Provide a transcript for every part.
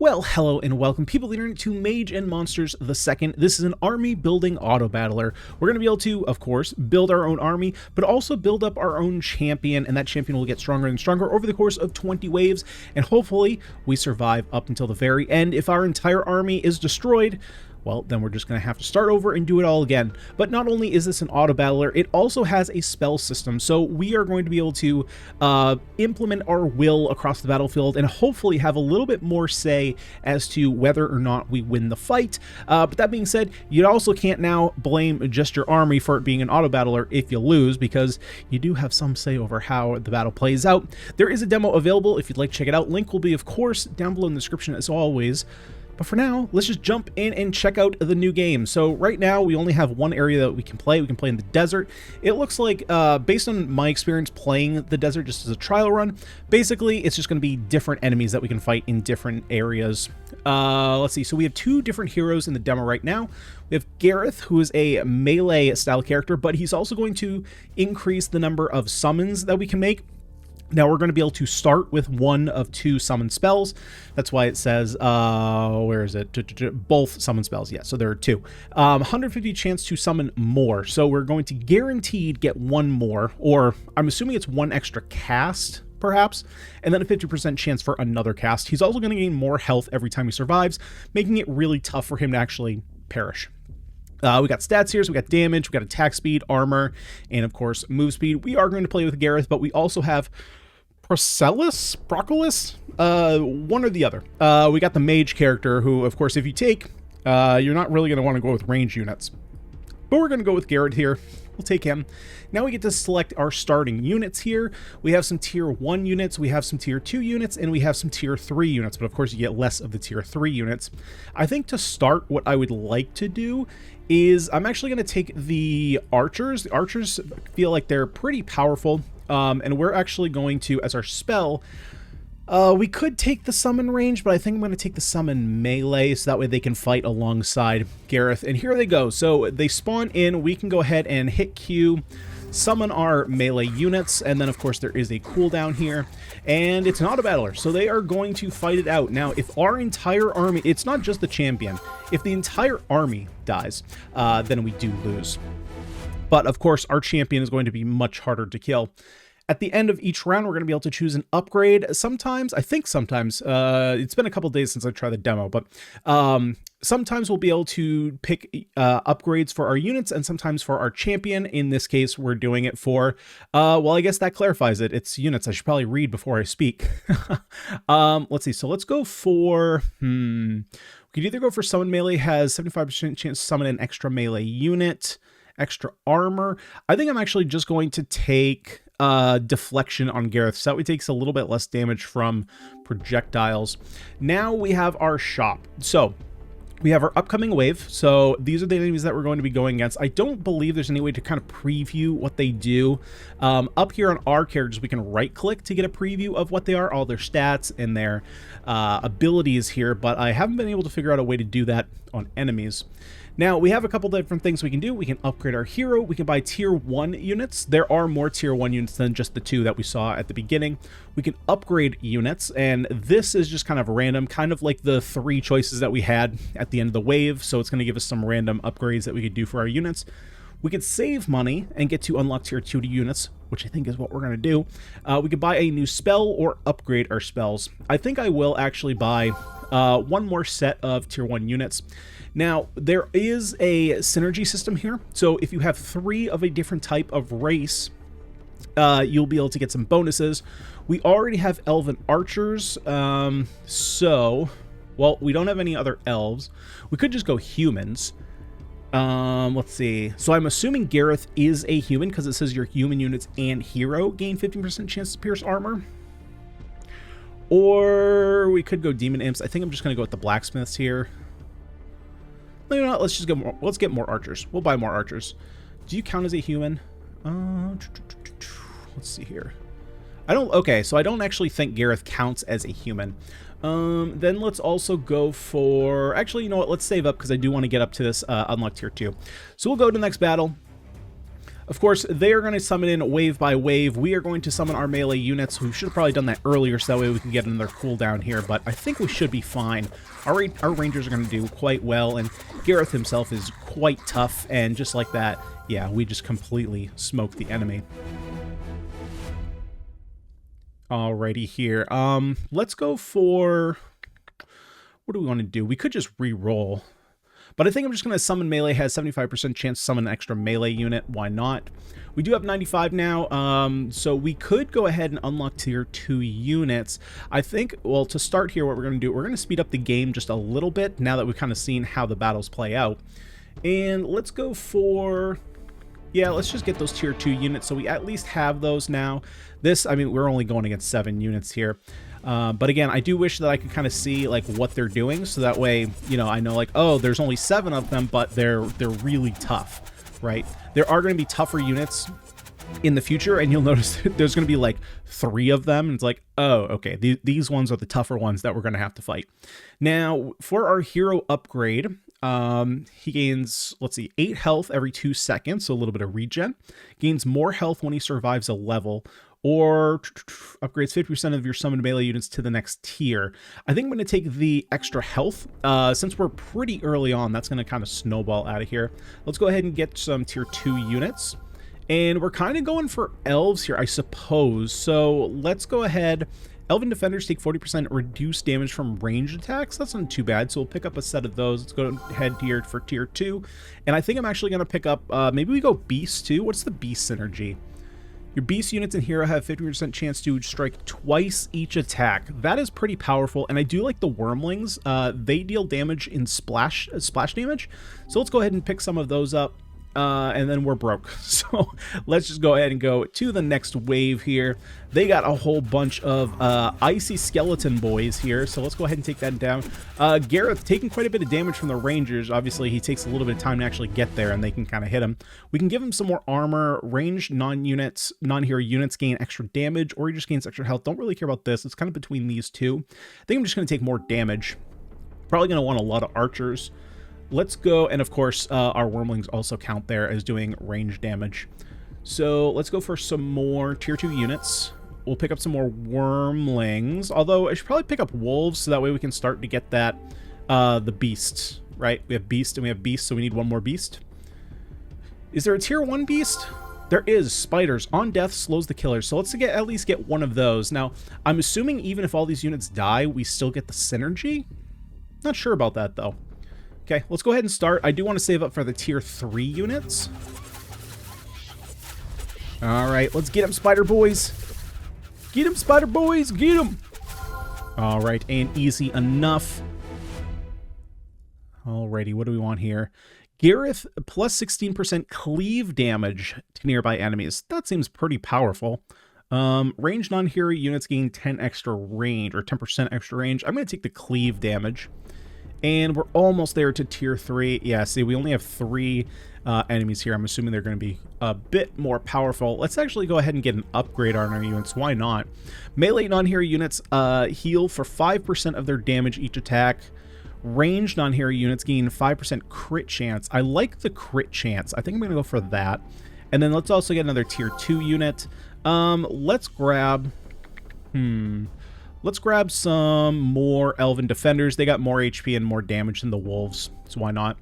Well, hello and welcome, people of the internet, to Mage Monsters the Second. This is an army building auto battler. We're going to be able to, of course, build our own army, but also build up our own champion, and that champion will get stronger and stronger over the course of 20 waves, and hopefully we survive up until the very end. If our entire army is destroyed, well, then we're just going to have to start over and do it all again. But not only is this an auto battler, it also has a spell system, so we are going to be able to implement our will across the battlefield and hopefully have a little bit more say as to whether or not we win the fight. But that being said, you also can't now blame just your army for it being an auto battler if you lose, because you do have some say over how the battle plays out. There is a demo available if you'd like to check it out. Link will be, of course, down below in the description as always. But for now, let's just jump in and check out the new game. So right now, we only have one area that we can play. We can play in the desert. It looks like, based on my experience playing the desert just as a trial run, basically it's just going to be different enemies that we can fight in different areas. Let's see. So we have two different heroes in the demo right now. We have Gareth, who is a melee style character, but he's also going to increase the number of summons that we can make. Now we're going to be able to start with one of two summon spells. That's why it says, where is it? Both summon spells. Yeah, so there are two. 150 chance to summon more. So we're going to guaranteed get one more, or I'm assuming it's one extra cast, perhaps, and then a 50% chance for another cast. He's also going to gain more health every time he survives, making it really tough for him to actually perish. We got stats here, so we got damage, we got attack speed, armor, and of course move speed. We are going to play with Gareth, but we also have Procelis? One or the other. We got the mage character, who, of course, if you take, you're not really going to want to go with range units. But we're going to go with Gareth here. We'll take him. Now we get to select our starting units here. We have some tier 1 units, we have some tier 2 units, and we have some tier 3 units, but of course you get less of the tier 3 units. I think to start, what I would like to do is I'm actually going to take the archers. The archers feel like they're pretty powerful, and we're actually going to, as our spell, we could take the summon range, but I think I'm going to take the summon melee, so that way they can fight alongside Gareth. And here they go. So they spawn in. We can go ahead and hit Q, summon our melee units, and then of course there is a cooldown here, and it's an auto battler, so they are going to fight it out. Now, if our entire army, it's not just the champion, if the entire army dies, then we do lose. But of course, our champion is going to be much harder to kill. At the end of each round, we're going to be able to choose an upgrade. Sometimes, I think sometimes, it's been a couple days since I tried the demo, but sometimes we'll be able to pick upgrades for our units and sometimes for our champion. In this case, we're doing it for, well, I guess that clarifies it. It's units. I should probably read before I speak. Let's see. So let's go for, we could either go for summon melee, has 75% chance to summon an extra melee unit, extra armor. I think I'm actually just going to take deflection on Gareth, so that way takes a little bit less damage from projectiles. Now we have our shop. So we have our upcoming wave. So these are the enemies that we're going to be going against. I don't believe there's any way to kind of preview what they do. Up here on our characters, we can right click to get a preview of what they are, all their stats and their abilities here, but I haven't been able to figure out a way to do that on enemies. Now, we have a couple different things we can do. We can upgrade our hero. We can buy tier 1 units. There are more tier 1 units than just the two that we saw at the beginning. We can upgrade units, and this is just kind of random, kind of like the 3 choices that we had at the end of the wave, so it's going to give us some random upgrades that we could do for our units. We could save money and get to unlock tier 2 units, which I think is what we're going to do. We could buy a new spell or upgrade our spells. I think I will actually buy one more set of tier 1 units. Now, there is a synergy system here, so if you have 3 of a different type of race, you'll be able to get some bonuses. We already have elven archers, so, well, we don't have any other elves. We could just go humans. Let's see. So I'm assuming Gareth is a human, because it says your human units and hero gain 15% chance to pierce armor. Or we could go demon imps. I think I'm just going to go with the blacksmiths here. You know what, let's just let's get more archers. We'll buy more archers. Do you count as a human? Let's see here. Okay, so I don't actually think Gareth counts as a human. Then let's also go for, actually, you know what, let's save up because I do want to get up to this unlock tier 2. So we'll go to the next battle. Of course, they are going to summon in wave by wave. We are going to summon our melee units. We should have probably done that earlier so that way we can get another cooldown here, but I think we should be fine. Our rangers are going to do quite well, and Gareth himself is quite tough, and just like that, yeah, we just completely smoked the enemy. Alrighty here. Let's go for... What do we want to do? We could just re-roll. But I think I'm just going to summon melee. Has 75% chance to summon an extra melee unit. Why not? We do have 95 now, so we could go ahead and unlock tier 2 units. I think, well, to start here, what we're going to do, we're going to speed up the game just a little bit now that we've kind of seen how the battles play out. And let's go for... Yeah, let's just get those tier 2 units so we at least have those now. This, I mean, we're only going against 7 units here. But again, I do wish that I could kind of see like what they're doing, so that way, you know, I know like, oh, there's only 7 of them, but they're really tough, right? There are going to be tougher units in the future, and you'll notice there's going to be like 3 of them, and it's like, oh, okay, these ones are the tougher ones that we're going to have to fight. Now, for our hero upgrade, he gains, let's see, 8 health every 2 seconds, so a little bit of regen. Gains more health when he survives a level, or upgrades 50% of your summoned melee units to the next tier. I think I'm going to take the extra health. Since we're pretty early on, that's going to kind of snowball out of here. Let's go ahead and get some tier 2 units. And we're kind of going for elves here, I suppose. So let's go ahead. Elven defenders take 40% reduced damage from ranged attacks. That's not too bad, so we'll pick up a set of those. Let's go ahead here for tier 2. And I think I'm actually going to pick up, maybe we go beast too. What's the beast synergy? Your beast units in hero have 50% chance to strike twice each attack. That is pretty powerful, and I do like the wormlings. They deal damage in splash damage. So let's go ahead and pick some of those up. And then we're broke. So let's just go ahead and go to the next wave here. They got a whole bunch of icy skeleton boys here. So let's go ahead and take that down. Gareth taking quite a bit of damage from the rangers. Obviously, he takes a little bit of time to actually get there, and they can kind of hit him. We can give him some more armor. Ranged non-hero units gain extra damage, or he just gains extra health. Don't really care about this. It's kind of between these two. I think I'm just going to take more damage. Probably going to want a lot of archers. Let's go, and of course, our wormlings also count there as doing range damage. So let's go for some more tier 2 units. We'll pick up some more wormlings, although I should probably pick up wolves so that way we can start to get that, the beasts, right? We have beast and we have beast, so we need one more beast. Is there a tier 1 beast? There is. Spiders. On death slows the killer, so let's at least get one of those. Now, I'm assuming even if all these units die, we still get the synergy? Not sure about that, though. Okay, let's go ahead and start. I do want to save up for the tier 3 units. Alright, let's get them, spider boys. Get them, spider boys, get them. Alright, and easy enough. Alrighty, what do we want here? Gareth, plus 16% cleave damage to nearby enemies. That seems pretty powerful. Range non-hero units gain 10 extra range, or 10% extra range. I'm going to take the cleave damage. And we're almost there to tier 3. Yeah, see, we only have 3 enemies here. I'm assuming they're going to be a bit more powerful. Let's actually go ahead and get an upgrade on our units. Why not? Melee non-hero units heal for 5% of their damage each attack. Ranged non-hero units gain 5% crit chance. I like the crit chance. I think I'm going to go for that. And then let's also get another tier 2 unit. Let's grab... Let's grab some more Elven Defenders. They got more HP and more damage than the Wolves, so why not?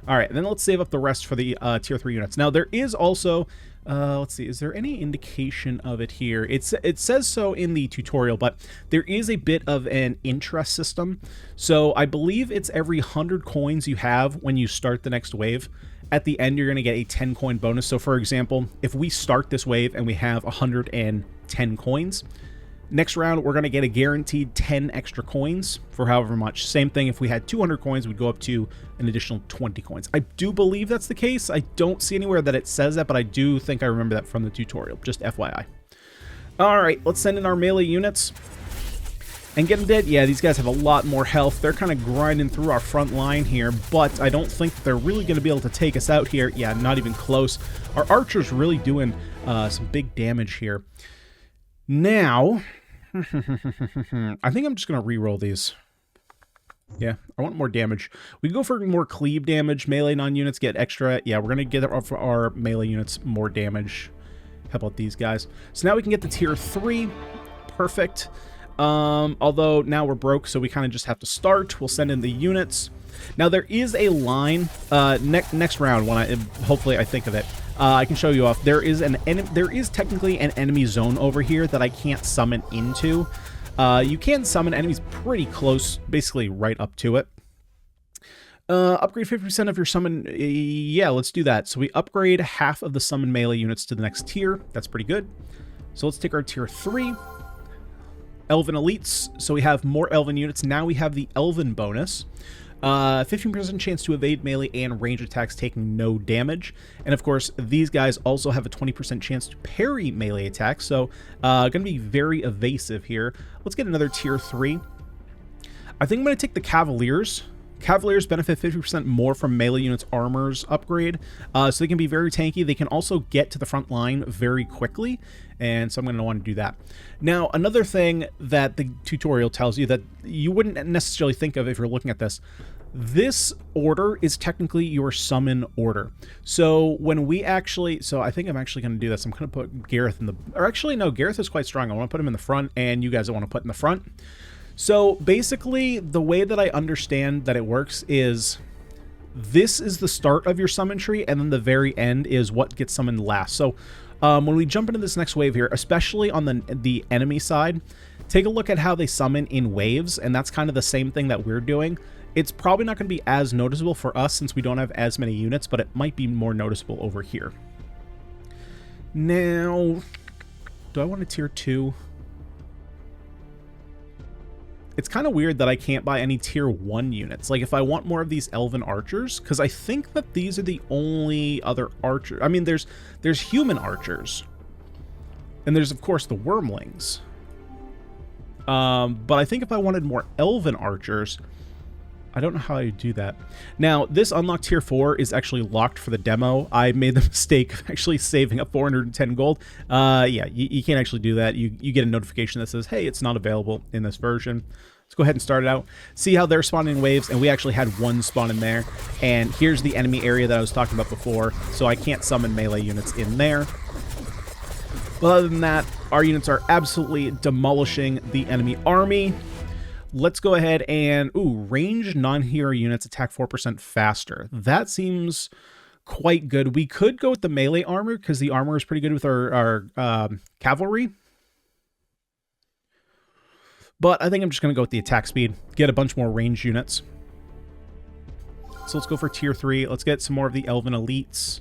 All right, and then let's save up the rest for the tier 3 units. Now, there is also... let's see, is there any indication of it here? It says so in the tutorial, but there is a bit of an interest system. So I believe it's every 100 coins you have when you start the next wave. At the end, you're going to get a 10 coin bonus. So for example, if we start this wave and we have 110 coins, next round, we're going to get a guaranteed 10 extra coins for however much. Same thing, if we had 200 coins, we'd go up to an additional 20 coins. I do believe that's the case. I don't see anywhere that it says that, but I do think I remember that from the tutorial. Just FYI. All right, let's send in our melee units and get them dead. Yeah, these guys have a lot more health. They're kind of grinding through our front line here, but I don't think they're really going to be able to take us out here. Yeah, not even close. Our archer's really doing some big damage here. Now, I think I'm just going to re-roll these. Yeah, I want more damage. We can go for more cleave damage. Melee non-units get extra. Yeah, we're going to get our melee units more damage. How about these guys? So now we can get to tier 3. Perfect. Although now we're broke, so we kind of just have to start. We'll send in the units. Now there is a line next round when hopefully I think of it. I can show you off. There is technically an enemy zone over here that I can't summon into. You can summon enemies pretty close, basically right up to it. Upgrade 50% of your summon. Yeah, let's do that. So we upgrade half of the summon melee units to the next tier. That's pretty good. So let's take our tier 3. Elven elites. So we have more elven units. Now we have the elven bonus. 15% chance to evade melee and range attacks taking no damage. And of course, these guys also have a 20% chance to parry melee attacks. So going to be very evasive here. Let's get another tier 3. I think I'm going to take the Cavaliers. Cavaliers benefit 50% more from melee units' armors upgrade, so they can be very tanky. They can also get to the front line very quickly, and so I'm going to want to do that. Now, another thing that the tutorial tells you that you wouldn't necessarily think of if you're looking at this order is technically your summon order. So when we actually, so I think I'm actually going to do this. I'm going to put Gareth in the, or actually no, Gareth is quite strong. I want to put him in the front, and you guys I want to put in the front. So basically, the way that I understand that it works is this is the start of your summon tree, and then the very end is what gets summoned last. So when we jump into this next wave here, especially on the enemy side, take a look at how they summon in waves, and that's kind of the same thing that we're doing. It's probably not going to be as noticeable for us since we don't have as many units, but it might be more noticeable over here. Now, do I want a tier 2? It's kind of weird that I can't buy any tier 1 units. Like, if I want more of these elven archers, because I think that these are the only other archers. I mean, there's human archers. And there's, of course, the wormlings. But I think if I wanted more elven archers, I don't know how I do that. Now, this unlocked tier 4 is actually locked for the demo. I made the mistake of actually saving up 410 gold. Yeah, you can't actually do that. You get a notification that says, hey, it's not available in this version. Let's go ahead and start it out. See how they're spawning in waves, and we actually had one spawn in there. And here's the enemy area that I was talking about before, so I can't summon melee units in there. But other than that, our units are absolutely demolishing the enemy army. Let's go ahead and, range non-hero units attack 4% faster. That seems quite good. We could go with the melee armor because the armor is pretty good with our cavalry. But I think I'm just going to go with the attack speed, get a bunch more range units. So let's go for tier 3. Let's get some more of the elven elites.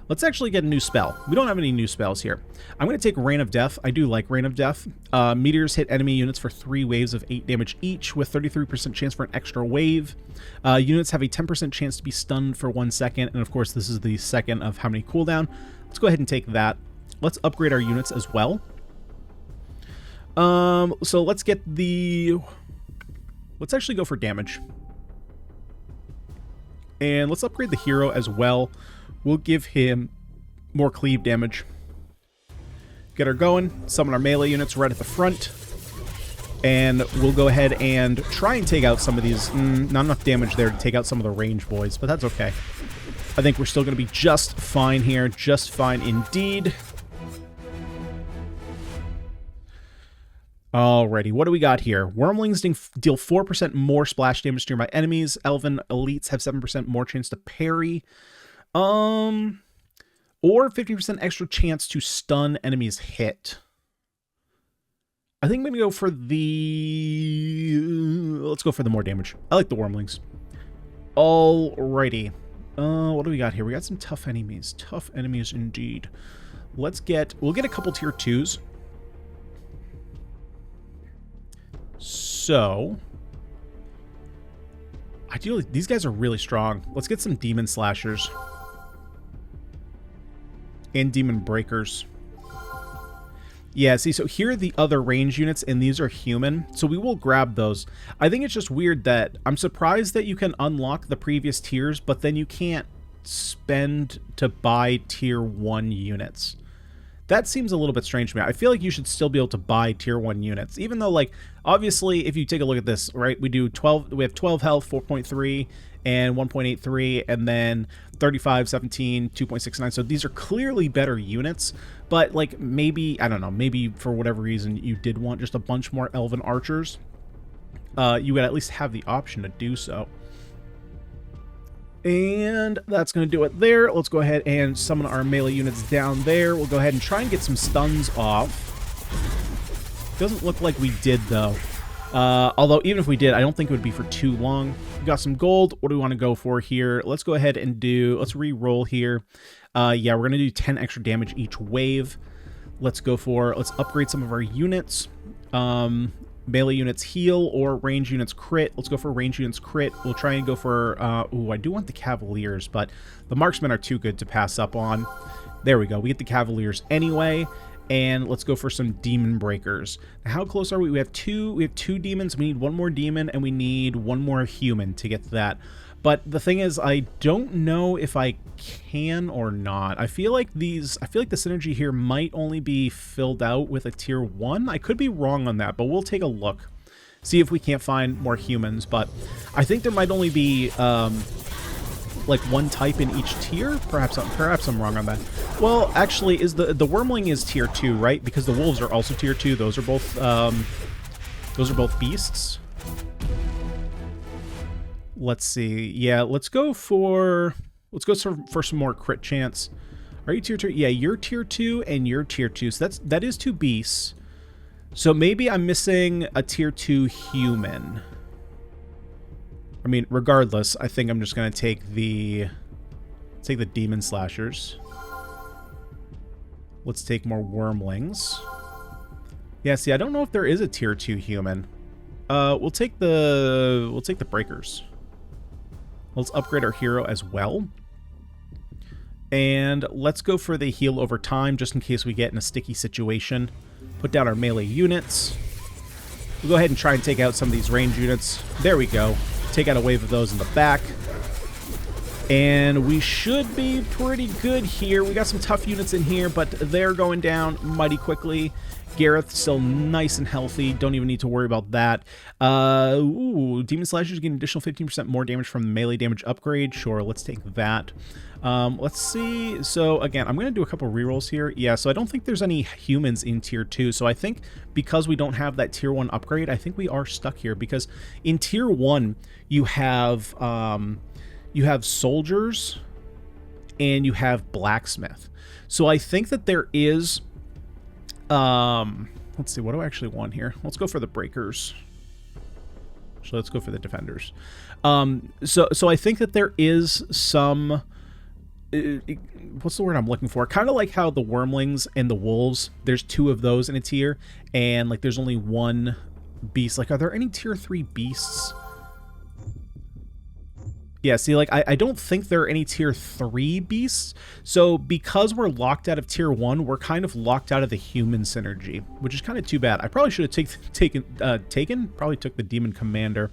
Let's actually get a new spell. We don't have any new spells here. I'm going to take Rain of Death. I do like Rain of Death. Meteors hit enemy units for 3 waves of 8 damage each, with 33% chance for an extra wave. Units have a 10% chance to be stunned for 1 second, and of course this is the second of how many cooldown. Let's go ahead and take that. Let's upgrade our units as well. So let's get the... Let's actually go for damage. And let's upgrade the hero as well. We'll give him more cleave damage. Get her going. Summon our melee units right at the front. And we'll go ahead and try and take out some of these. Not enough damage there to take out some of the range boys, but that's okay. I think we're still going to be just fine here. Just fine indeed. Alrighty, what do we got here? Wormlings deal 4% more splash damage to nearby enemies. Elven elites have 7% more chance to parry. Or 50% extra chance to stun enemies hit. I think I'm going to go for the... Let's go for the more damage. I like the wormlings. Alrighty. What do we got here? We got some tough enemies. Tough enemies indeed. We'll get a couple tier 2s. So... Ideally, these guys are really strong. Let's get some demon slashers. And demon breakers. Yeah, see, so here are the other range units, and these are human, so we will grab those. I think it's just weird that I'm surprised that you can unlock the previous tiers, but then you can't spend to buy tier 1 units. That seems a little bit strange to me. I feel like you should still be able to buy tier 1 units, even though, like, obviously, if you take a look at this, right, we have 12 health, 4.3, and 1.83, and then 35, 17, 2.69. So these are clearly better units, but, like, maybe, I don't know, maybe for whatever reason you did want just a bunch more elven archers. You would at least have the option to do so. And that's going to do it there. Let's go ahead and summon our melee units down there. We'll go ahead and try and get some stuns off. Doesn't look like we did, though. Although, even if we did, I don't think it would be for too long. We got some gold. What do we want to go for here? Let's go ahead and let's re-roll here. Yeah, we're going to do 10 extra damage each wave. Let's upgrade some of our units. Melee units heal or range units crit. Let's go for range units crit. We'll try and go for, I do want the Cavaliers, but the marksmen are too good to pass up on. There we go. We get the Cavaliers anyway. And let's go for some demon breakers. Now, how close are we? We have two demons. We need one more demon, and we need one more human to get to that. But the thing is, I don't know if I can or not. I feel like the synergy here might only be filled out with a tier 1. I could be wrong on that, but we'll take a look. See if we can't find more humans. But I think there might only be like one type in each tier. Perhaps I'm wrong on that. Well, actually, the Wyrmling is tier 2, right? Because the wolves are also tier 2. Those are both beasts. Let's see. Yeah, let's go for some more crit chance. Are you tier 2? Yeah, you're tier 2 and you're tier 2. So that is 2 beasts. So maybe I'm missing a tier 2 human. I mean, regardless, I think I'm just going to take the demon slashers. Let's take more Wyrmlings. Yeah, see, I don't know if there is a tier 2 human. We'll take the breakers. Let's upgrade our hero as well. And let's go for the heal over time, just in case we get in a sticky situation. Put down our melee units. We'll go ahead and try and take out some of these range units. There we go. Take out a wave of those in the back. And we should be pretty good here. We got some tough units in here, but they're going down mighty quickly. Gareth still nice and healthy. Don't even need to worry about that. Demon Slashers get an additional 15% more damage from the melee damage upgrade. Sure, let's take that. Let's see. So again, I'm going to do a couple rerolls here. Yeah, so I don't think there's any humans in tier 2. So I think because we don't have that tier 1 upgrade, I think we are stuck here. Because in tier 1, you have soldiers and you have blacksmith. So I think that there is... let's see, what do I actually want here? Let's go for the breakers. So let's go for the defenders. So I think that there is some, what's the word I'm looking for? Kind of like how the Wyrmlings and the wolves, there's 2 of those in a tier, and like there's only 1 beast. Like, are there any tier 3 beasts? Yeah, see, like, I don't think there are any tier 3 beasts. So because we're locked out of tier 1, we're kind of locked out of the human synergy, which is kind of too bad. I probably should have probably took the demon commander.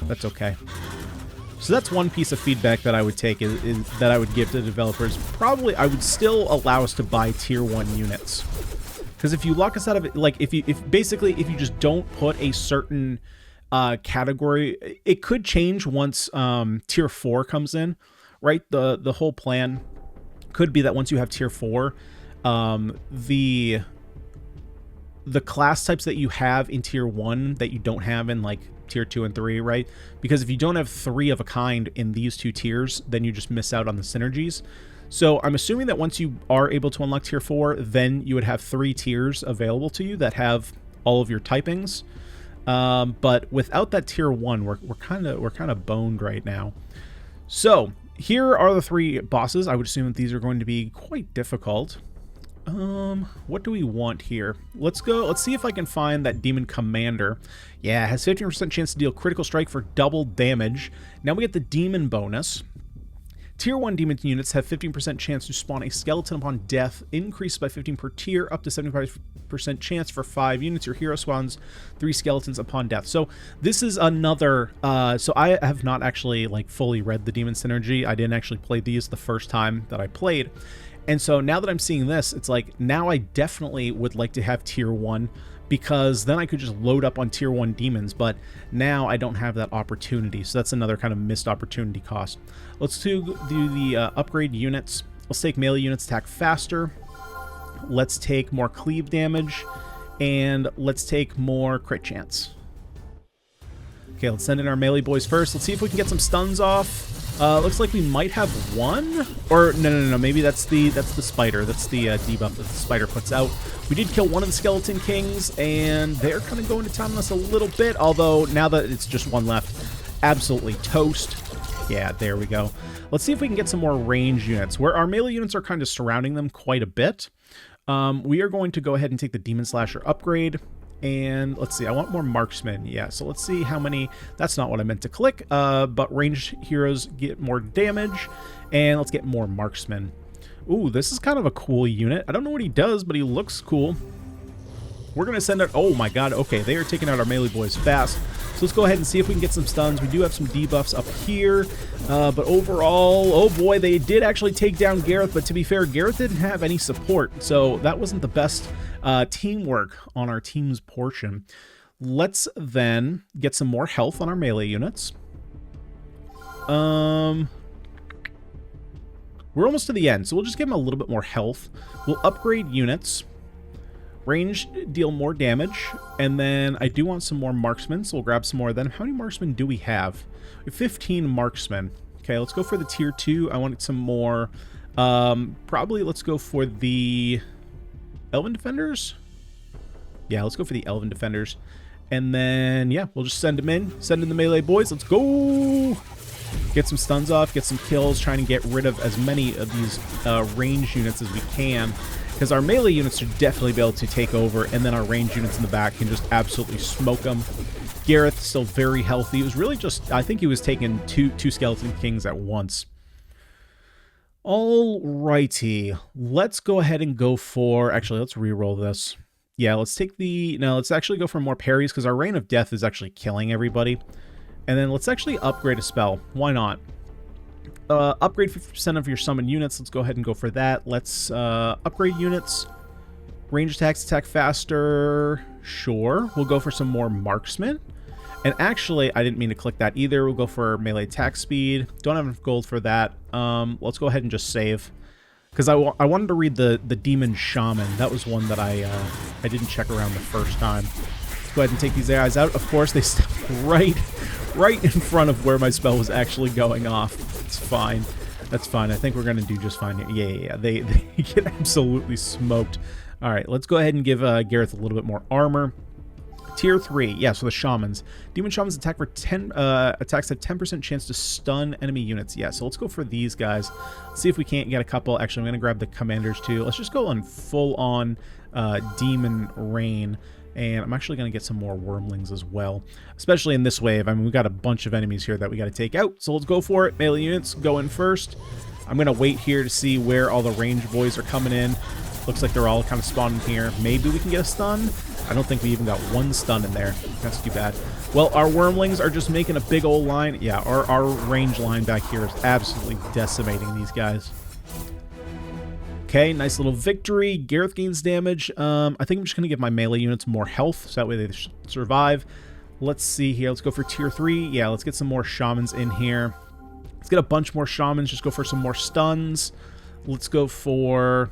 That's okay. So that's one piece of feedback that I would take is that I would give to the developers. Probably I would still allow us to buy tier 1 units. Because if you lock us out of it, like if you just don't put a certain category, it could change once tier 4 comes in, right? The whole plan could be that once you have tier 4, the class types that you have in tier 1 that you don't have in like tier 2 and 3, right? Because if you don't have 3 of a kind in these 2 tiers, then you just miss out on the synergies. So I'm assuming that once you are able to unlock tier 4, then you would have 3 tiers available to you that have all of your typings. But without that tier 1, we're kind of boned right now. So here are the 3 bosses. I would assume that these are going to be quite difficult. What do we want here? Let's see if I can find that demon commander. Yeah, it has 15% chance to deal critical strike for double damage. Now we get the demon bonus. Tier 1 demon units have 15% chance to spawn a skeleton upon death, increased by 15 per tier, up to 75% chance for 5 units. Your hero spawns 3 skeletons upon death. So this is another, so I have not actually like fully read the demon synergy. I didn't actually play these the first time that I played. And so now that I'm seeing this, it's like, now I definitely would like to have tier 1, because then I could just load up on tier 1 demons, but now I don't have that opportunity. So that's another kind of missed opportunity cost. Let's do the upgrade units. Let's take melee units attack faster. Let's take more cleave damage, and let's take more crit chance. Okay, let's send in our melee boys first. Let's see if we can get some stuns off. Looks like we might have one, or no, maybe that's the spider. That's the debuff that the spider puts out. We did kill one of the skeleton kings, and they're kind of going to town on us a little bit, although now that it's just one left, absolutely toast. Yeah, there we go. Let's see if we can get some more range units, where our melee units are kind of surrounding them quite a bit. We are going to go ahead and take the Demon Slasher upgrade. And let's see, I want more marksmen. Yeah, so let's see how many. That's not what I meant to click, but ranged heroes get more damage, and let's get more marksmen. Ooh, this is kind of a cool unit. I don't know what he does, but he looks cool. We're going to send out, oh my god, okay, they are taking out our melee boys fast. So let's go ahead and see if we can get some stuns. We do have some debuffs up here, but overall, oh boy, they did actually take down Gareth, but to be fair, Gareth didn't have any support, so that wasn't the best teamwork on our team's portion. Let's then get some more health on our melee units. We're almost to the end, so we'll just give them a little bit more health. We'll upgrade units. Range deal more damage, and then I do want some more marksmen, so we'll grab some more of them. How many marksmen do we have? We have 15 marksmen. Okay, let's go for the tier 2. I wanted some more. Probably let's go for the Elven Defenders. Yeah, let's go for the Elven Defenders. And then, yeah, we'll just send them in. Send in the melee boys. Let's go! Get some stuns off, get some kills, trying to get rid of as many of these range units as we can. Because our melee units should definitely be able to take over, and then our range units in the back can just absolutely smoke them. Gareth still very healthy. It was really just, I think he was taking two Skeleton Kings at once. Alrighty, let's go ahead and go for, actually, let's re-roll this. Yeah, let's take the, no, let's actually go for more parries, because our Reign of Death is actually killing everybody. And then let's actually upgrade a spell. Why not? Upgrade 50% of your summon units. Let's go ahead and go for that. Let's upgrade units. Range attacks attack faster. Sure. We'll go for some more marksmen. And actually, I didn't mean to click that either. We'll go for melee attack speed. Don't have enough gold for that. Let's go ahead and just save. Because I wanted to read the Demon Shaman. That was one that I didn't check around the first time. Let's go ahead and take these guys out. Of course, they step right in front of where my spell was actually going off. It's fine. That's fine. I think we're going to do just fine here. Yeah. They get absolutely smoked. All right, let's go ahead and give Gareth a little bit more armor. Tier 3. Yeah, so the Shamans. Demon Shamans attack for 10 attacks have 10% chance to stun enemy units. Yeah, so let's go for these guys. Let's see if we can't get a couple. Actually, I'm going to grab the commanders too. Let's just go on full-on Demon Rain. And I'm actually going to get some more Wormlings as well, especially in this wave. I mean, we've got a bunch of enemies here that we got to take out, so let's go for it. Melee units, go in first. I'm going to wait here to see where all the range boys are coming in. Looks like they're all kind of spawning here. Maybe we can get a stun. I don't think we even got one stun in there. That's too bad. Well, our Wormlings are just making a big old line. Yeah, our range line back here is absolutely decimating these guys. Okay, nice little victory. Gareth gains damage. I think I'm just going to give my melee units more health, so that way they survive. Let's see here. Let's go for tier 3. Yeah, let's get some more shamans in here. Let's get a bunch more shamans. Just go for some more stuns. Let's go for...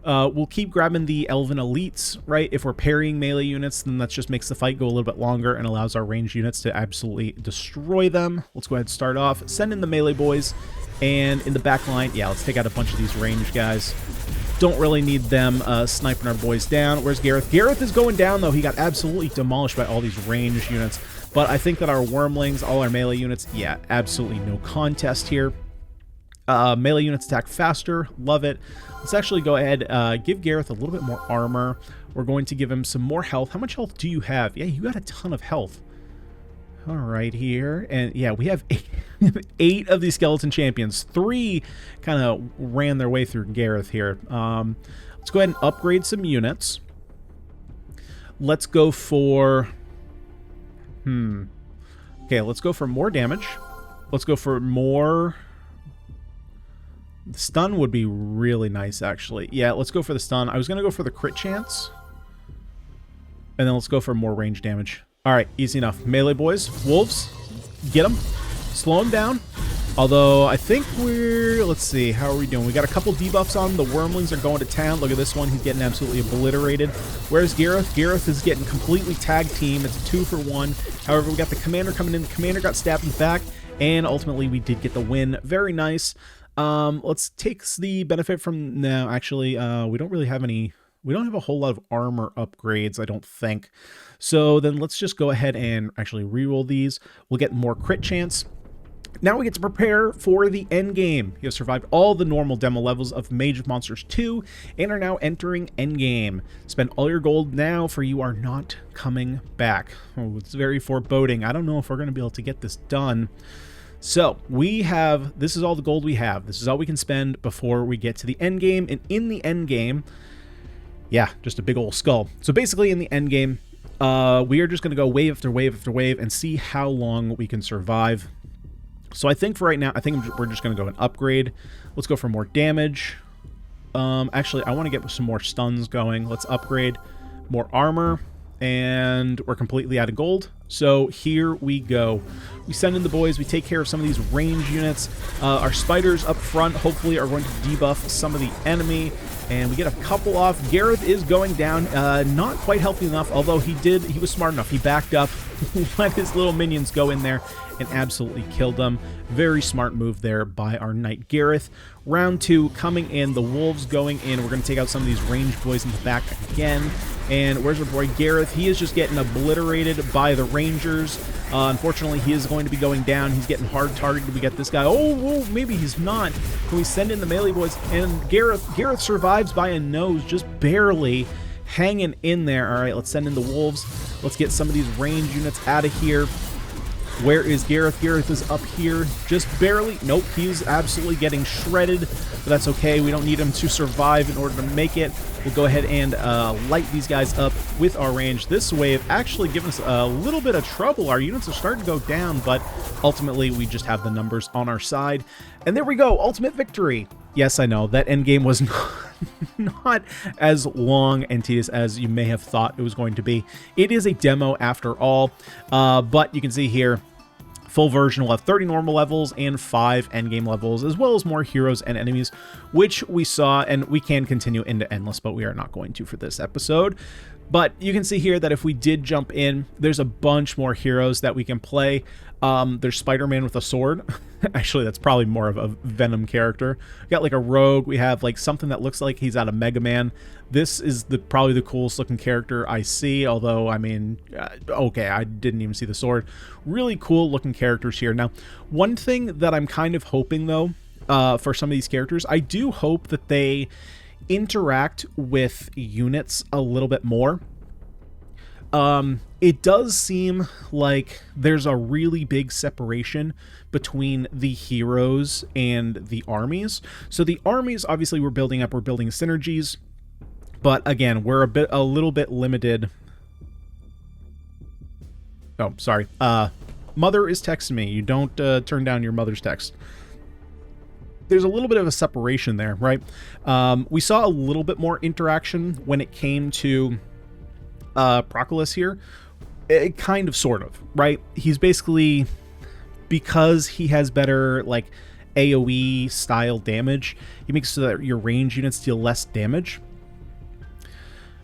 we'll keep grabbing the Elven Elites, right? If we're parrying melee units, then that just makes the fight go a little bit longer and allows our ranged units to absolutely destroy them. Let's go ahead and start off. Send in the melee boys. And in the back line, yeah, let's take out a bunch of these ranged guys. Don't really need them sniping our boys down. Where's Gareth? Gareth is going down, though. He got absolutely demolished by all these ranged units. But I think that our Wormlings, all our melee units, yeah, absolutely no contest here. Melee units attack faster. Love it. Let's actually go ahead, give Gareth a little bit more armor. We're going to give him some more health. How much health do you have? Yeah, you got a ton of health. All right, here. And yeah, we have 8 of these skeleton champions. 3 kind of ran their way through Gareth here. Let's go ahead and upgrade some units. Let's go for... Okay, let's go for more damage. Let's go for more Stun would be really nice, actually. Yeah, let's go for the stun. I was going to go for the crit chance. And then let's go for more range damage. All right, easy enough. Melee boys, wolves, get them. Slow them down. Although, I think we're... Let's see, how are we doing? We got a couple debuffs on. The wormlings are going to town. Look at this one. He's getting absolutely obliterated. Where's Gareth? Gareth is getting completely tag team. It's a 2-for-1. However, we got the commander coming in. The commander got stabbed in the back. And ultimately, we did get the win. Very nice. Let's take the benefit from... No, actually, we don't really have any... We don't have a whole lot of armor upgrades, I don't think. So then let's just go ahead and actually reroll these. We'll get more crit chance. Now we get to prepare for the end game. You have survived all the normal demo levels of Mage Monsters 2 and are now entering end game. Spend all your gold now, for you are not coming back. Oh, it's very foreboding. I don't know if we're going to be able to get this done. So we have, this is all the gold we have. This is all we can spend before we get to the end game. And in the end game, yeah, just a big old skull. So basically in the end game, we are just going to go wave after wave after wave and see how long we can survive. So I think for right now, I think we're just going to go and upgrade. Let's go for more damage. Actually, I want to get some more stuns going. Let's upgrade more armor. And we're completely out of gold. So here we go. We send in the boys. We take care of some of these range units. Our spiders up front hopefully are going to debuff some of the enemy. And we get a couple off. Gareth is going down. Not quite healthy enough, although he was smart enough. He backed up, let his little minions go in there and absolutely killed them. Very smart move there by our knight Gareth. Round 2 coming in. The wolves going in. We're going to take out some of these ranged boys in the back again. And where's our boy Gareth? He is just getting obliterated by the rangers. Unfortunately, he is going to be going down. He's getting hard targeted. We get this guy. Oh, maybe he's not. Can we send in the melee boys? And Gareth survives by a nose, just barely hanging in there. All right, let's send in the wolves. Let's get some of these range units out of here. Where is Gareth? Gareth is up here, just barely. Nope, he's absolutely getting shredded, but that's okay. We don't need him to survive in order to make it. We'll go ahead and light these guys up with our range. This wave actually giving us a little bit of trouble. Our units are starting to go down, but ultimately we just have the numbers on our side. And there we go, ultimate victory. Yes, I know, that endgame was not as long and tedious as you may have thought it was going to be. It is a demo after all, but you can see here, full version will have 30 normal levels and 5 endgame levels, as well as more heroes and enemies, which we saw, and we can continue into Endless, but we are not going to for this episode. But you can see here that if we did jump in, there's a bunch more heroes that we can play. There's Spider-Man with a sword. Actually, that's probably more of a Venom character. We got like a rogue. We have like something that looks like he's out of Mega Man. This is probably the coolest looking character I see, although, I mean, okay, I didn't even see the sword. Really cool looking characters here. Now, one thing that I'm kind of hoping, though, for some of these characters, I do hope that they interact with units a little bit more. It does seem like there's a really big separation between the heroes and the armies. So the armies, obviously, we're building synergies, but again, we're a little bit limited. Oh, sorry. Mother is texting me. You don't turn down your mother's text. There's a little bit of a separation there, right? We saw a little bit more interaction when it came to Proculus here. It kind of, sort of, right? He's basically, because he has better, like, AoE style damage, he makes so that your range units deal less damage.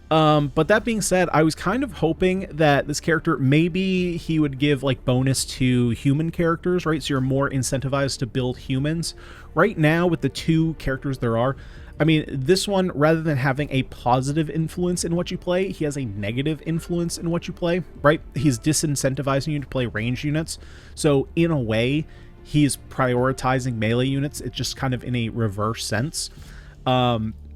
But that being said, I was kind of hoping that this character, maybe he would give like bonus to human characters, right? So you're more incentivized to build humans. Right now, with the 2 characters there are, I mean, this one, rather than having a positive influence in what you play, he has a negative influence in what you play, right? He's disincentivizing you to play range units. So in a way, he's prioritizing melee units. It's just kind of in a reverse sense.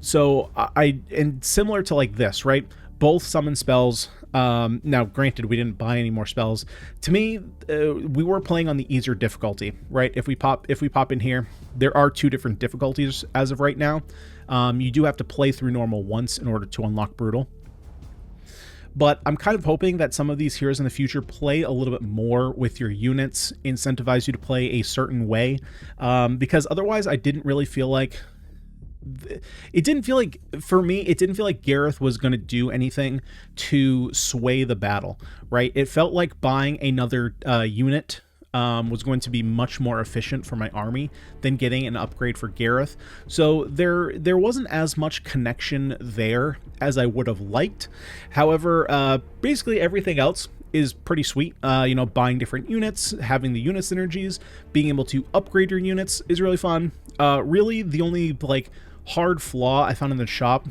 So and similar to like this, right? Both summon spells. Now, granted, we didn't buy any more spells. To me, we were playing on the easier difficulty, right? If we pop in here, there are 2 different difficulties as of right now. You do have to play through normal once in order to unlock brutal. but I'm kind of hoping that some of these heroes in the future play a little bit more with your units, incentivize you to play a certain way, because otherwise I didn't really feel like for me, it didn't feel like Gareth was going to do anything to sway the battle, right? It felt like buying another unit was going to be much more efficient for my army than getting an upgrade for Gareth. So there wasn't as much connection there as I would have liked. However, basically everything else is pretty sweet. You know, buying different units, having the unit synergies, being able to upgrade your units is really fun. Really, the only like hard flaw I found in the shop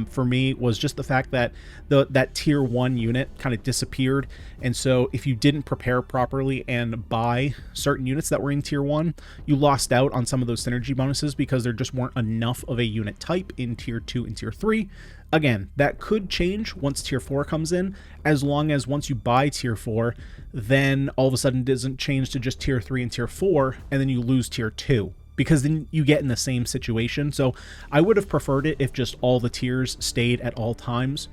for me was just the fact that that tier 1 unit kind of disappeared, and so if you didn't prepare properly and buy certain units that were in tier 1, you lost out on some of those synergy bonuses because there just weren't enough of a unit type in tier 2 and tier 3. Again, that could change once tier 4 comes in, as long as once you buy tier 4, then all of a sudden it doesn't change to just tier 3 and tier 4, and then you lose tier 2. Because then you get in the same situation. So I would have preferred it if just all the tiers stayed at all times.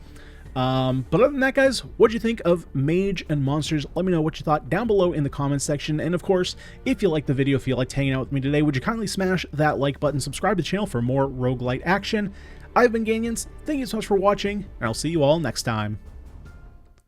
But other than that, guys, what do you think of Mage and Monsters? Let me know what you thought down below in the comments section. And of course, if you liked the video, if you liked hanging out with me today, would you kindly smash that like button, subscribe to the channel for more roguelite action. I've been Ganyonz. Thank you so much for watching, and I'll see you all next time.